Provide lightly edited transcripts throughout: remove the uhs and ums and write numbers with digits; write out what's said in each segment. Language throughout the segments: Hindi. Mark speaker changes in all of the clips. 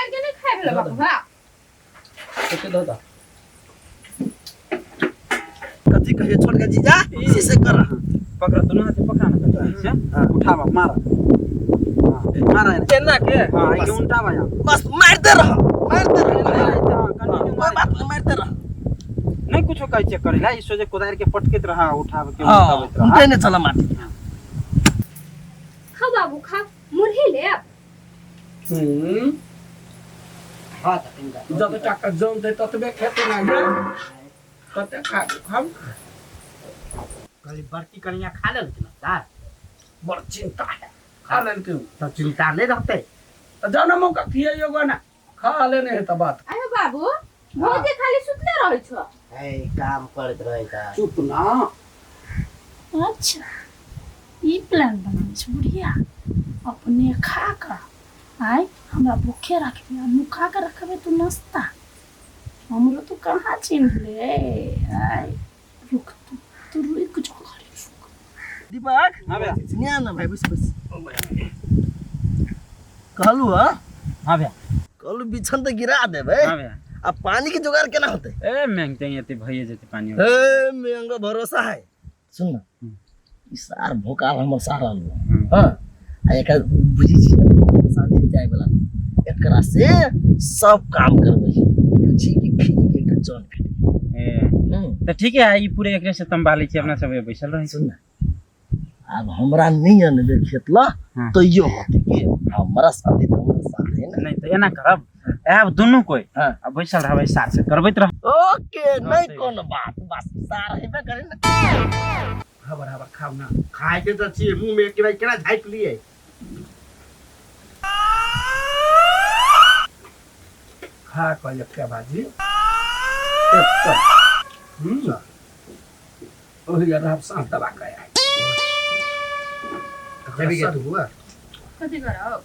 Speaker 1: मार के नहीं खाए भेल बाबू हां
Speaker 2: ओके दादा
Speaker 3: कथी कहिए छोड़ के जीजा से कर रहा
Speaker 2: पकड़ दोनों हाथ पकड़ना करता है हां उठावा मारा हां मारा
Speaker 3: केना के
Speaker 2: हां ये उल्टा आया
Speaker 3: बस मार दे रहा कोई बात नहीं मारते रहा
Speaker 2: नहीं कुछ कह चेक करेला ई सोजे कोदार के पटकेत रहा उठाव के
Speaker 3: उठावत रहा देने चला माटी
Speaker 1: खा बाबू खा मुरही ले
Speaker 3: हां
Speaker 2: जब टक्का जोन दे ततबे खेते ना है कते खा हम
Speaker 3: कली बड़की कनिया खा ले ना
Speaker 2: बड़ चिंता है खा लेन क्यों
Speaker 3: तो चिंता नहीं रहते
Speaker 2: तो जन्मों का किए योगा ना खा लेने है त बात
Speaker 1: अरे बाबू भोजे खाली सुतले रहै छ
Speaker 3: ए काम करत रहे ता
Speaker 2: चुप ना
Speaker 4: अच्छा ई प्लान बनावे छ बुढ़िया अपने खा कर आय हमरा भूखे रखबे अनु खा कर रखबे तू नाश्ता हमरो तो कहां चिन्ह ले आय रुक तू रुक जो खड़ी
Speaker 3: दीपक
Speaker 2: हां भैया
Speaker 3: सुनिया ना भाई बस कहलू हां
Speaker 2: हां भैया
Speaker 3: कहलू बिछन तो गिरा देबे
Speaker 2: हां भैया
Speaker 3: अब पानी की जुगाड़ केना होते
Speaker 2: ए मांगते येते भइए जते पानी
Speaker 3: ए मेंगा भरोसा है सुन ना ई सार भोकाल हमर सारा लो हां आ एक बुझी छी सानी जाय वाला एकरा से सब काम करबै बुझी की फ्री के एक जन
Speaker 2: ए तो ठीक है ई पूरे एकरे से संभाली छी अपना सब बैसल रही
Speaker 3: सुन ना अब हमरा नहीं अनबे खेतला तो यो होते के हमरा साथे है ना
Speaker 2: नहीं तो एना करब अब दोनों कोई
Speaker 3: हां
Speaker 2: अब बैसल रहबै साथ से करबैत रह
Speaker 3: ओके नहीं कोनो बात बस सार हेबे करे ना
Speaker 2: हबर हबर खाओ ना
Speaker 3: खाए के तो छी मुंह में के भाई केना झाइक लिए
Speaker 2: खा कहले के बाजी ओही यार हम सांस दबा के आए
Speaker 3: जब के तू हुआ
Speaker 1: कथि करौ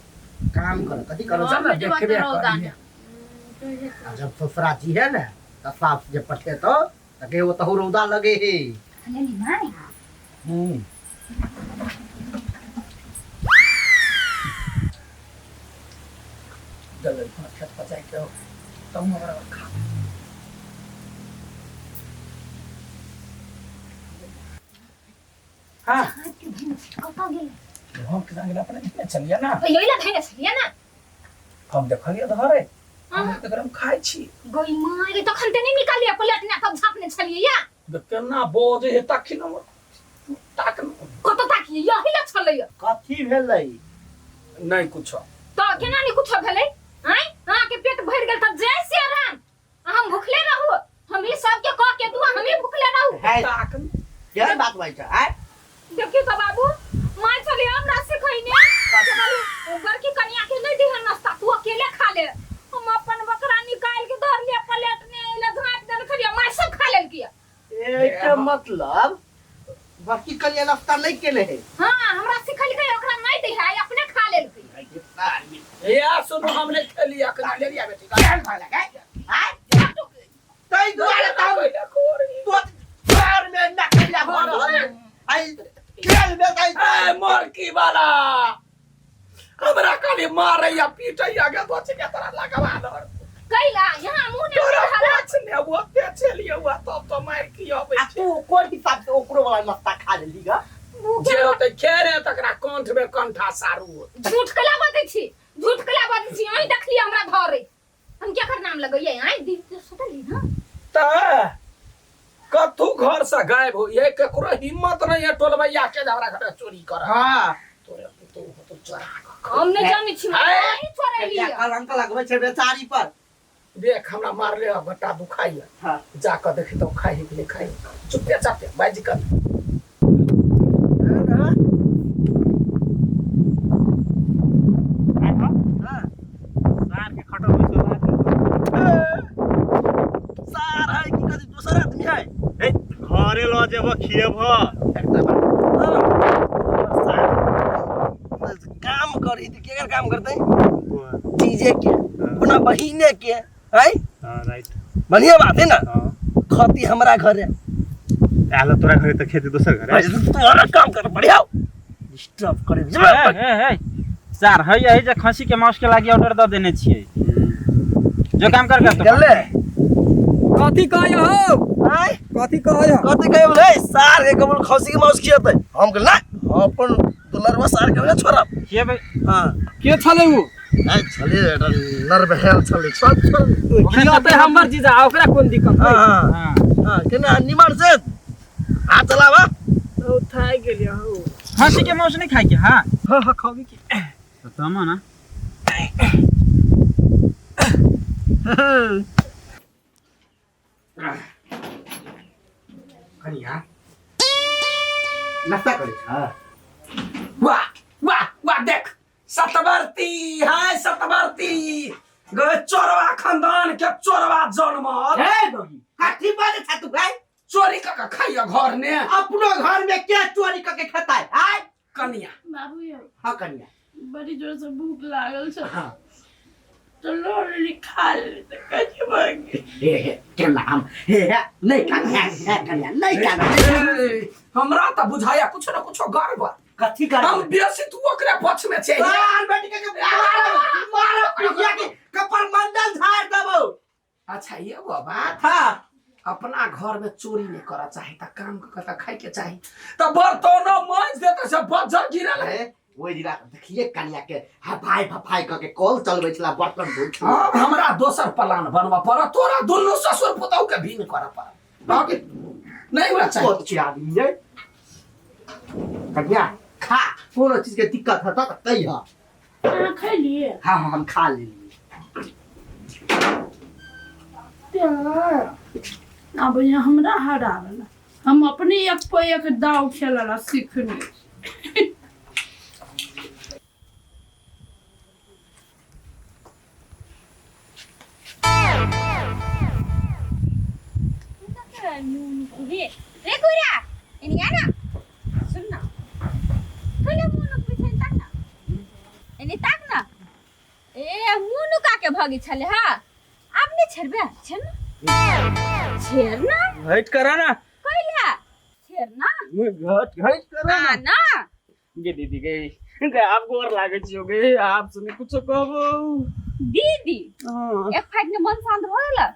Speaker 3: काम कर कथी करो
Speaker 1: हाँ,
Speaker 3: चल
Speaker 1: मुझे बात
Speaker 3: देखबे
Speaker 1: करो, दानिया।
Speaker 3: जब ससुरा जी है ना तो साफ जब पटे तो के वो तो रौदा लगे है
Speaker 4: ले ली माई
Speaker 2: जल्दी खेत पचाई के तुम हमारा खा हां
Speaker 4: कता गेल
Speaker 2: हम के संग अपने चलिया ना
Speaker 1: पहिला धैने छलिया ना
Speaker 2: हम देखलिए धरे हम त गरम खाइ छी
Speaker 1: गई मारे तखन ते नहीं निकालिया प्लेट ने तब झापने छलिया
Speaker 2: केना बोझ हे तखिन ताक
Speaker 1: कत ताकिए यही ला छलैया
Speaker 3: कथी भेलै
Speaker 2: नहीं कुछ
Speaker 1: तो केना नहीं कुछ भेलै हैं हां के पेट भर गेल त जय श्री राम हम भूखले रहू हम ई सब के कह के दुआ हम ही भूखले रहू
Speaker 3: है
Speaker 2: ताक
Speaker 3: क्या बात भाई छ आ
Speaker 1: देखियो तो बाबू मां चलिए हम रात से खइने ऊपर की कन्या के नहीं दिहन नाश्ता तू अकेले खा ले हम अपन बकरा निकाल के धर लिया प्लेट ने ले घाट देन खरिया मां सब खा लेल किया
Speaker 3: एक मतलब बाकी कलिया नाश्ता नहीं केले है
Speaker 1: हां हमरा सिखल के ओकरा नहीं दे है अपने खा लेल की
Speaker 2: ए आ सुनो हमने खेलिया के ले लिया बेटी
Speaker 3: चल भाई लगा आ तई दुआरे तो बार में ना कलिया भर आई खेल में तई
Speaker 2: ए मोरकी वाला हमरा खाली मारे या पीटे या के तो के तरह लगवा दो
Speaker 1: कैला यहां मुंह ने
Speaker 2: तोरा
Speaker 1: हला
Speaker 2: कुछ ने वो पे चलिए हुआ तो मार की होबे
Speaker 3: आ तू कोन हिसाब से ओकरो वाला नाश्ता खा लेली गा
Speaker 2: जे होते खेरे तकरा कंठ में कंठा सारू
Speaker 1: झूठ कला बात छी झूठ कला बात छी आई देखली हमरा धरे हम क्या कर नाम लगइए आई दी सुतली ना
Speaker 2: त कथु घर से गायब हो ये केकरो हिम्मत नहीं है टोलबैया के हमरा घर चोरी कर
Speaker 3: हां
Speaker 2: तोरे तो चोरा
Speaker 1: हम नहीं जानी छी आई चोरे
Speaker 3: क्या
Speaker 1: लिया
Speaker 3: कलंक लगबै छै बेचारी पर
Speaker 2: देख हमरा मार ले बट्टा दुखाई
Speaker 3: हां
Speaker 2: जाकर देखी तो खाई के खाई चुपे चापे बाजी कर
Speaker 3: सार के खटो में चला सार है कि कदी दूसरा आदमी है
Speaker 5: ए घरे ल जेब खिएब
Speaker 3: काम करी त केकर काम करते चीजे के अपना बहिने के है
Speaker 5: हां राइट
Speaker 3: बढ़िया बात है ना
Speaker 5: हां
Speaker 3: खती हमरा घरे
Speaker 5: आला तोरा घरे त खेती दोसर घरे
Speaker 3: तोरा काम कर बढ़िया डिस्टर्ब करे
Speaker 2: ए सर है यही जे खसी के मांस के लागि ऑर्डर द देने छियै
Speaker 5: जो काम कर तो
Speaker 3: चल ले
Speaker 2: कथी कहय हो
Speaker 3: आय
Speaker 2: कथी कहय हो
Speaker 3: कथी कहे बोले सार के कबल खसी के मांस खियाते हम कहला अपन दुलरवा सार के बोले छोरा
Speaker 5: के भाई
Speaker 3: हां
Speaker 2: के छले उ
Speaker 3: आय चले नर बहल चले सब चल
Speaker 2: खियाते हमर जीजा ओकरा कोन दिक्कत
Speaker 3: हां
Speaker 2: है
Speaker 3: हां हां केना निमन से आ चलावा
Speaker 2: ओ थाई गेलिया हो
Speaker 5: खसी के मांस नहीं खाई के हां
Speaker 2: हां हां खाबी की
Speaker 5: तो तमा ना
Speaker 2: कनिया
Speaker 3: नाश्ता करे हां
Speaker 2: वाह वाह वाह देख सतवर्ती हाय सतवर्ती ग चोरवा खानदान के चोरवा जन्मल
Speaker 3: हे दोगी काठी बाजे था तू भाई
Speaker 2: चोरी का खाइया घर ने
Speaker 3: अपनो घर में क्या चोरी करके खाता है आय
Speaker 2: कनिया
Speaker 4: बाबू यो
Speaker 3: हां कन्या
Speaker 4: बड़ी जोर से भूख लागल छ
Speaker 3: हां
Speaker 4: चलो रे खा ले त कजे भाग
Speaker 3: हे के नाम हे नहीं कन्या कन्या नहीं कन्या
Speaker 2: हमरा त बुझाया कुछ न कुछ गड़बड़
Speaker 3: कथी कर
Speaker 2: हम बेसी तू ओकरे पक्ष में छे
Speaker 3: यार बेटी के मारो पिया के कपर मंडल झाड़ देबो
Speaker 2: अच्छा ये वो बात
Speaker 3: हां
Speaker 2: अपना घर में चोरी नहीं करा चाहे त काम का खाए के चाहे त बर्तन मांज देता से बज्जर गिरल है
Speaker 3: ओइ दिला देखिए कन्या के भाई क के कॉल चलबै छला बर्तन धोइ
Speaker 2: अब हमरा दोसर प्लान बनवा पड़ा तोरा दुनु ससुर पुतौ के भी कर पड़ा बाकी नहीं होना चाहिए
Speaker 3: बहुत आदमी है कन्या खा कोनो चीज के दिक्कत है त कतई है
Speaker 4: हां खा लिए
Speaker 3: हां हम खा लेली
Speaker 4: अब ये हमरा हरावला हम अपने एक पे एक दाव खेलला सीखनी
Speaker 1: रे गुरा ini ana sunna kala munu पिछन तक ना ini तक ना ए मुनु का के भागी छले हा आपने छरबे छेरना
Speaker 2: हट करा ना
Speaker 1: कइला छेरना
Speaker 2: हट करा
Speaker 1: ना
Speaker 2: गे दीदी गई आप गोर लागे छियो गे आप सुने कुछ कहबो
Speaker 1: दीदी एक फाइट ने मन शांत होइला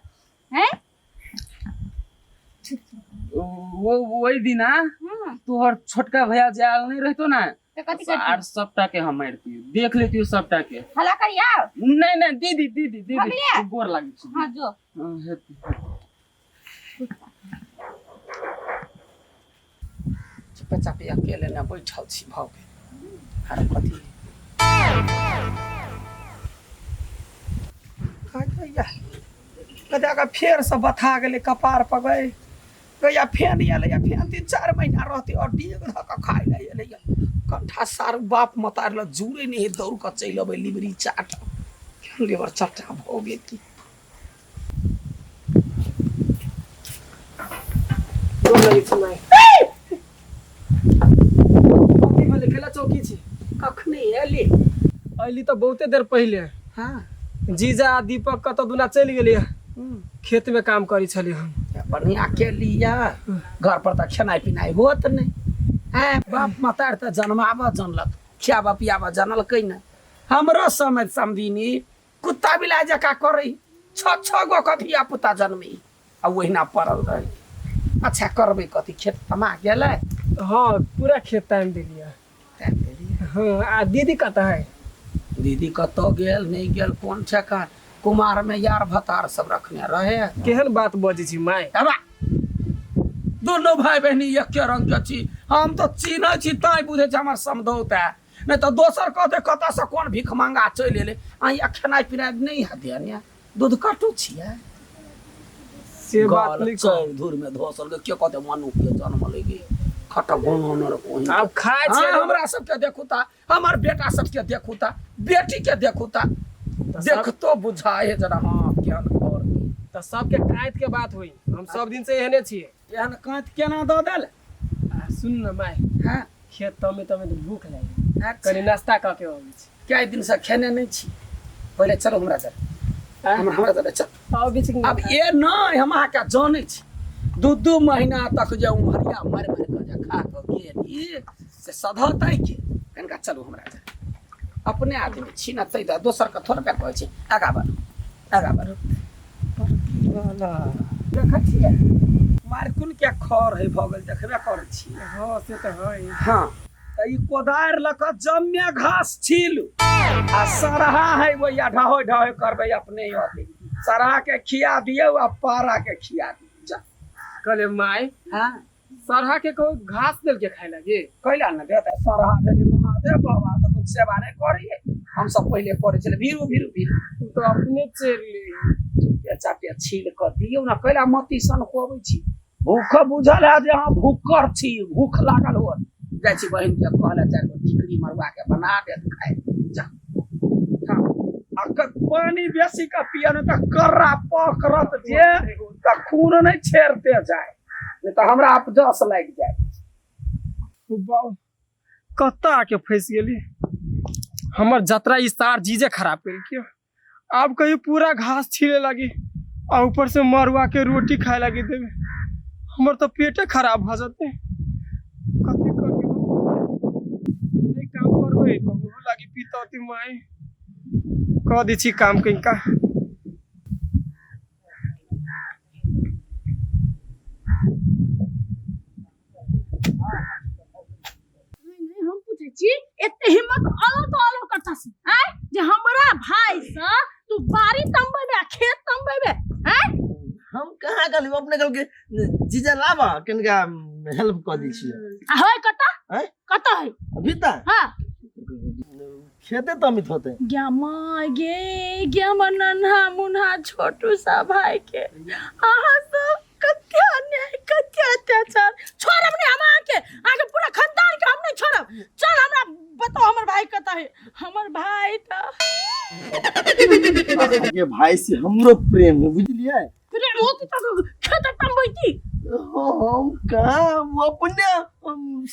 Speaker 1: हैं
Speaker 2: वो वही दिन तोहर छोटका भैया जाल नहीं रहतो ना
Speaker 1: तो कथि
Speaker 2: आर सबटा के हम मारती देख लेती सबटा के
Speaker 1: हला करिया
Speaker 2: नहीं नहीं दीदी दीदी दीदी
Speaker 1: भगलिया?
Speaker 2: गोर लागे छी
Speaker 1: हां जो
Speaker 2: चुपे चापे अकेले ना बैठल छी भाव के अरे कथी का गया कदा का फेर से बथा गेले कपार पर गए गया फेन आले या फेन 3-4 महीना रहती और डिग धक खाइ ले ले कंठा सार बाप मतार ल जुरे नहीं दौड़ क चल अबे लिबरी चाट लेबर चट्टा भ गेल की बोलै सुनाई कथी भले केला चौकी छी कखनी एली
Speaker 6: अली तो बहुते देर पहले
Speaker 2: हां
Speaker 6: जीजा दीपक कत दुना चल गेलिए खेत में काम करी छली हम
Speaker 2: बढ़िया के लिया घर पर त खेनाई पिनाई होत नहीं है बाप मतार त जन्मावा जनलक खियावा पियावा जनल कहीं ना हमरो समय समझिनी कुत्ता बिला जका करै छ गो कथिया पुता जन्मी आ ओहिना पड़ल रही अच्छा करबे कथी खेत तमा गेलै
Speaker 6: हाँ पूरा खेत टाइम दिलिए हाँ आ दीदी कत है
Speaker 2: दीदी कतो गेल नहीं गेल कोन ठेका कुमार में यार भतार सब रखने रहे
Speaker 6: केहन बात बजी छी माय
Speaker 2: अबा दोनों भाई बहनी एक के रंग के छी हम तो चीना छी ताई बुझे छ हमर समझौता नहीं तो दोसर कहते कता से कोन भीख मांगा चल एले आई खेनाई पिनाई नहीं हदिया ने दूध काटू छिया
Speaker 6: से बात नहीं
Speaker 2: चल धूर में धोसल के कहते मनु के जन्म लेगे खटा बनोनर कोई
Speaker 6: अब खाए छी
Speaker 2: हमरा सब के देखुता हमर बेटा सब के देखुता बेटी के देखुता देख तो बुझाए जरा हां ज्ञान और
Speaker 6: तो सबके कायत के बात हुई हम सब दिन से एहने छिए
Speaker 2: एहन कांत केना द देल
Speaker 6: सुन न माय
Speaker 2: हां
Speaker 6: खेत तमे तमे तो भूख लागी
Speaker 2: अच्छा
Speaker 6: कनी नाश्ता क के आबै छी
Speaker 2: कई दिन से खेने नहीं छी पहले चलो हमरा जरा हमरा जरा चल
Speaker 6: अब बीच
Speaker 2: अब ये नहीं हम आके जाने छी 2 महीना तक जे उमरिया मार मार के जा खा के गेली से सधतै के कनका चलो हमरा जरा अपने आदमी छी ना तै दोसर के थोड़ पे कहै छी आगा बढ़ आगा बढ़ो देखै छियै मारकुन के खर है भगल देखबे करै छियै
Speaker 6: हाँ से तो है
Speaker 2: हाँ त ई कोदार लक जम्मे घास छीलू आ सरहा है वो या ढहो ढहो करबै अपने अथी सरहा के खिया दियौ आ पारा के खिया दियौ जा
Speaker 6: कहले माय
Speaker 2: हाँ
Speaker 6: सरहा के को घास देल के खाए लगे
Speaker 2: कैला न देता सरहा भेली महादेव बाबा त लोग सेवा नहीं करिए हम सब पहले करे छले भीरू भीरू भीरू
Speaker 6: तू तो अपने चल
Speaker 2: चापिया छील क दियौ न कैला मती सन कोबै छी भूख बुझल है जे हाँ भूखर छी भूख लागल हो जाइ छी बहिन के कहले चार गो टिकरी मरवा के बना दे खाए जा हाँ अगर पानी बेसी का पिया न त कर्रा पकड़त जे त खून नहीं छेड़ते जाए नहीं तो हमरा आप जस लग जाए
Speaker 6: बाबू कत्ता आके फंस गेली हमर जतरा ई सार जीजे खराब कर के अब कहीं पूरा घास छीले लगी और ऊपर से मरुआ के रोटी खाए लगी देवे हमर तो पेटे खराब भ जाते कथी करी नहीं काम करबे तो वो लगी पीतती माई कह दी छी काम कहीं का
Speaker 4: हम पूछे छी एते हिम्मत आलो तो आलो करता छी हैं जे हमरा भाई से तू बारी तंबे में खेत तंबे में हैं
Speaker 3: हम कहाँ गली अपने गल के जीजा लावा कनका हेल्प कर दी छी
Speaker 4: होय कता
Speaker 3: हैं
Speaker 4: कता है
Speaker 3: अभी ता
Speaker 4: हां
Speaker 3: खेते तमित होते
Speaker 4: ग्यामा गे नन्हा मुन्हा छोटू सा भाई के आहा सब कत्या अन्याय कत्या अत्याचार छोड़ब ने हम आके पूरा खानदान के हम नहीं छोड़ब चल हमरा बताओ हमर भाई कता है हमर भाई त
Speaker 3: ये भाई से हमरो प्रेम है बुझलिए
Speaker 4: प्रेम होती तो खेत तंबैती
Speaker 3: हम कहाँ वो अपने